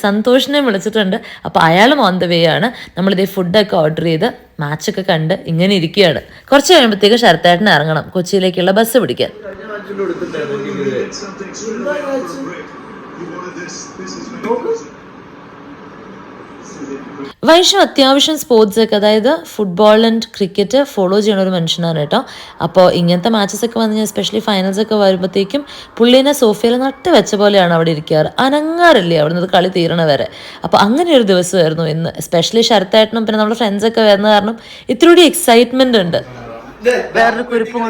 സന്തോഷിനെയും വിളിച്ചിട്ടുണ്ട്. അപ്പോൾ അയാളും ഓൺ ദ വേ ആണ്. നമ്മളിതേ ഫുഡൊക്കെ ഓർഡർ ചെയ്ത് മാച്ചൊക്കെ കണ്ട് ഇങ്ങനെ ഇരിക്കുകയാണ്. കുറച്ച് കഴിയുമ്പോഴത്തേക്കും ശരത്തേട്ടനെ ഇറങ്ങണം കൊച്ചിയിലേക്കുള്ള ബസ് പിടിക്കാൻ. വൈഷു അത്യാവശ്യം സ്പോർട്സ് ഒക്കെ, അതായത് ഫുട്ബോൾ ആൻഡ് ക്രിക്കറ്റ് ഫോളോ ചെയ്യുന്ന ഒരു മനുഷ്യനാണ് കേട്ടോ. അപ്പോൾ ഇങ്ങനത്തെ മാച്ചസ് ഒക്കെ വന്നു കഴിഞ്ഞാൽ എസ്പെഷ്യലി ഫൈനൽസ് ഒക്കെ വരുമ്പോഴത്തേക്കും പുള്ളീനെ സോഫയിൽ നട്ട് വെച്ച പോലെയാണ് അവിടെ ഇരിക്കാറ്. അനങ്ങാറില്ലേ അവിടെ നിന്ന് കളി തീരണ വരെ. അപ്പോൾ അങ്ങനെ ഒരു ദിവസമായിരുന്നു ഇന്ന്. എസ്പെഷ്യലി ശരത്തായിട്ടും പിന്നെ നമ്മുടെ ഫ്രണ്ട്സൊക്കെ വരുന്ന കാരണം ഇത്തിരി എക്സൈറ്റ്മെന്റ് ഉണ്ട്. വേറൊരു കുരിപ്പും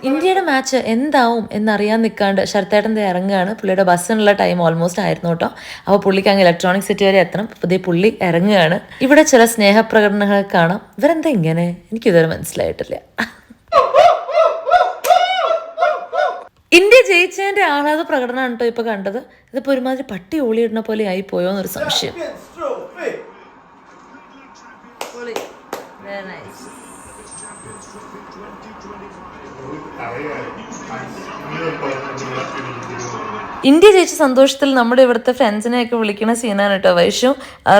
ഇന്ത്യയുടെ മാച്ച് എന്താവും എന്നറിയാൻ നിൽക്കാണ്ട് ശരത്തേട്ടൻ്റെ ഇറങ്ങുകയാണ്. പുള്ളിയുടെ ബസ്സിനുള്ള ടൈം ഓൾമോസ്റ്റ് ആയിരുന്നു കേട്ടോ. അപ്പോൾ പുള്ളിക്ക് അങ്ങ് ഇലക്ട്രോണിക് സിറ്റി വരെ എത്തണം. അപ്പോൾ ഇതേ പുള്ളി ഇറങ്ങുകയാണ്. ഇവിടെ ചില സ്നേഹപ്രകടനങ്ങൾ കാണാം. ഇവരെന്താ ഇങ്ങനെ, എനിക്കിതുവരെ മനസ്സിലായിട്ടില്ല. ഇന്ത്യ ജയിച്ചതിൻ്റെ ആഹ്ലാദ പ്രകടനമാണ് കേട്ടോ ഇപ്പോൾ കണ്ടത്. ഇതിപ്പോൾ ഒരുമാതിരി പട്ടി ഓളിയിടുന്ന പോലെ ആയി പോയോ എന്നൊരു സംശയം. ഇന്ത്യ ജയിച്ച സന്തോഷത്തിൽ നമ്മുടെ ഇവിടുത്തെ ഫ്രണ്ട്സിനെയൊക്കെ വിളിക്കുന്ന സീനാണ് കേട്ടോ. വൈഷു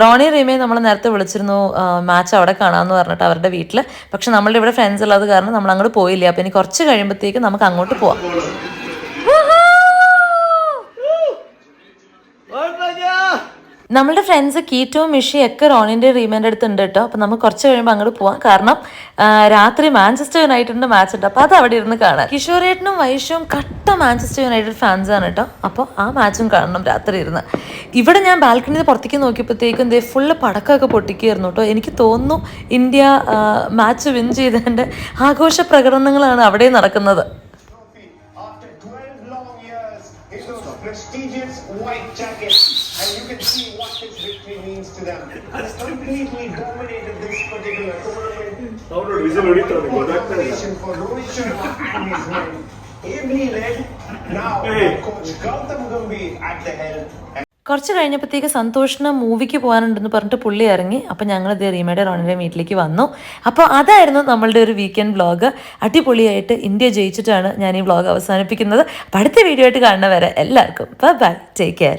റോണി റീമയെ നമ്മൾ നേരത്തെ വിളിച്ചിരുന്നു മാച്ച് അവിടെ കാണാമെന്ന് പറഞ്ഞിട്ട് അവരുടെ വീട്ടിൽ. പക്ഷെ നമ്മളുടെ ഇവിടെ ഫ്രണ്ട്സ് ഉള്ളത് കാരണം നമ്മൾ അങ്ങോട്ട് പോയില്ല. അപ്പം ഇനി കുറച്ച് കഴിയുമ്പോഴത്തേക്കും നമുക്ക് അങ്ങോട്ട് പോവാം. നമ്മളുടെ ഫ്രണ്ട്സ് കീറ്റവും മിഷിയും ഒക്കെ റോണിൻ്റെ റീമേൻ്റെ അടുത്ത് ഉണ്ട് കേട്ടോ. അപ്പം നമുക്ക് കുറച്ച് കഴിയുമ്പോൾ അങ്ങോട്ട് പോവാം. കാരണം രാത്രി മാഞ്ചസ്റ്റർ യുണൈറ്റഡിൻ്റെ മാച്ച് ഉണ്ട്. അപ്പോൾ അത് അവിടെ ഇരുന്ന് കാണാം. കിഷോറേട്ടനും വൈഷുവും കട്ട മാഞ്ചസ്റ്റർ യുണൈറ്റഡ് ഫാൻസാണ് കേട്ടോ. അപ്പോൾ ആ മാച്ചും കാണണം രാത്രി ഇരുന്ന്. ഇവിടെ ഞാൻ ബാൽക്കണിയിൽ പുറത്തേക്ക് നോക്കിയപ്പോഴത്തേക്കും എന്തേ ഫുള്ള് പടക്കമൊക്കെ പൊട്ടിക്കുകയായിരുന്നു കേട്ടോ. എനിക്ക് തോന്നുന്നു ഇന്ത്യ മാച്ച് വിൻ ചെയ്തതിൻ്റെ ആഘോഷ പ്രകടനങ്ങളാണ് അവിടെ നടക്കുന്നത്. And you can see what this victory means to them. It's completely dominated this particular tournament. Congratulations for Rohit Sharma and his men. Ably led now by coach Gautam Gambhir at the helm. കുറച്ച് കഴിഞ്ഞപ്പോഴത്തേക്ക് സന്തോഷിന് മൂവിക്ക് പോകാനുണ്ടെന്ന് പറഞ്ഞിട്ട് പുള്ളി ഇറങ്ങി. അപ്പോൾ ഞങ്ങൾ ഇത് റീമയുടെ റോണിൻ്റെ വീട്ടിലേക്ക് വന്നു. അപ്പോൾ അതായിരുന്നു നമ്മളുടെ ഒരു വീക്കെൻഡ് വ്ളോഗ്. അടിപൊളിയായിട്ട് ഇന്ത്യ ജയിച്ചിട്ടാണ് ഞാൻ ഈ വ്ളോഗ് അവസാനിപ്പിക്കുന്നത്. അപ്പോൾ അടുത്ത വീഡിയോ ആയിട്ട് കാണുന്നവരെ എല്ലാവർക്കും ബൈ ബൈ, ടേക്ക് കെയർ.